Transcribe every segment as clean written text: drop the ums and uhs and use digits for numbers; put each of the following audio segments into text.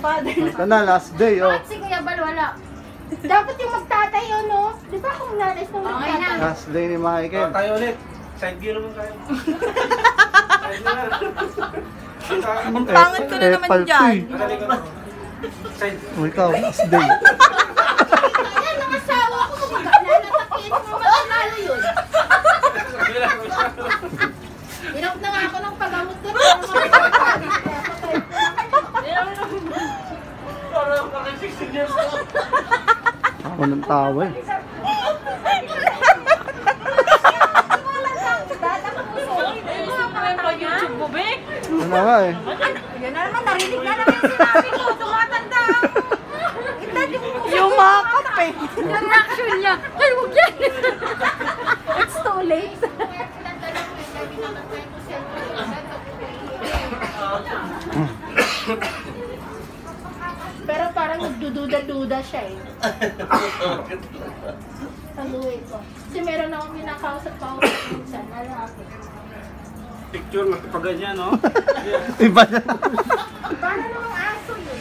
father na. Ito na, last day, oh. Bakit si Kuya Bal wala? Dapat yung magtatay, no? Di ba kung nalis nung magtatay? Last day ni Michael. Tayo ulit. Side view naman tayo. Side na. Ang pangit ko na naman dyan. Side. Oh, ikaw, last day. Ayan, ang asawa ko nanatapiin mo matalalo yun. Hirap na nga ako ng paggamot ko. Parang 16 years old. Ako ng tawa eh. YouTube mo, be? Ano nga eh. Yan na naman, narinig na naman yung sinabi ko. Tumatanda ako. Yung makeup eh. Yung reaction niya. Ay, huwag yan. It's too late. Pero parang nagdududa-duda siya eh. Saluhin ko. Kasi meron akong minakausap pa ako minsan. Lalaki. Picture na kapag ganyan, no? Iba na. Paano namang aso yun?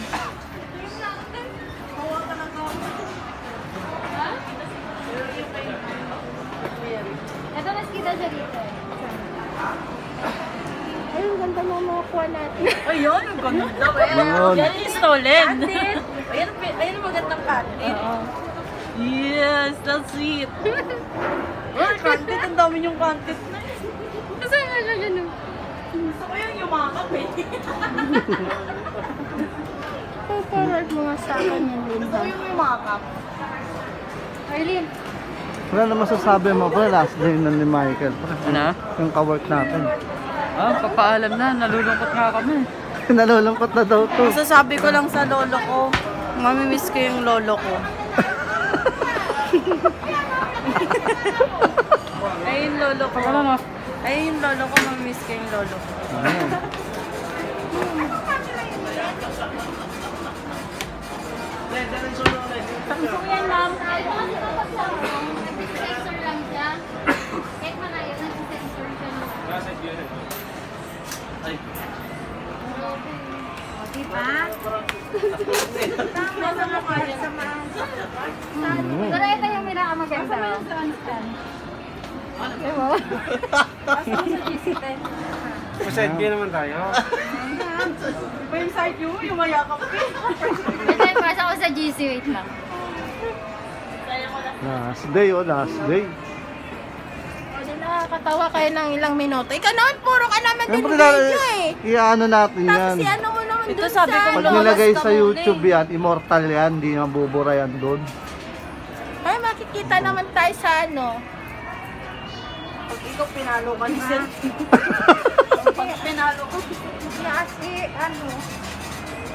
Ito mas kita siya dito eh. Ayun, ganda mo makuha natin. Ayun, ang ganda. Yun. Yan yung stolen. Ayun ang magandang content. Yes, that's it. Ay, content. Ang dami yung content na. Kasi nga siya ganun. Gusto ko yung yumakap eh. Forward mo nga sa akin yan, Gusto ko Linda. yung yumakap. Arlene, Wala na masasabi mo, pre, last day na ni Michael. Pre. Ano? Yung ka-work natin. Ah, papaalam na. Nalulungkot nga kami. Nalulungkot na daw to. Masasabi ko lang sa lolo ko, mamimiss ko yung lolo ko. Ay, yung lolo ko. Ay, yung lolo ko, mamimiss ko yung lolo ko. Ayun. Samsung yan, ma'am. Nag-sensor lang siya. Kahit malayo, nag-sensor siya. Side view na. Ay. Diba? Tama sa mukha niya sa mga. Pero ito yung pinakamaganda. Diba? Side view naman tayo. Iba yung side view, yung mayakap ko. Ito yung pasa ko sa GC. Wait lang. Last day, oh, last day. Nakakatawa kayo ng ilang minuto. Ikaw naman, puro ka naman din Siyempre, video eh. i-ano natin yan. Tapos ano mo naman Ito dun sabi sa... ko, Pag Lolas nilagay ka sa muna YouTube yan, immortal yan, hindi mabubura yan doon. Ay, makikita naman tayo sa ano. Pag ikaw pinalo ka ni Sir. Pag pinalo ko. Kasi ano.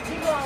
Di ba?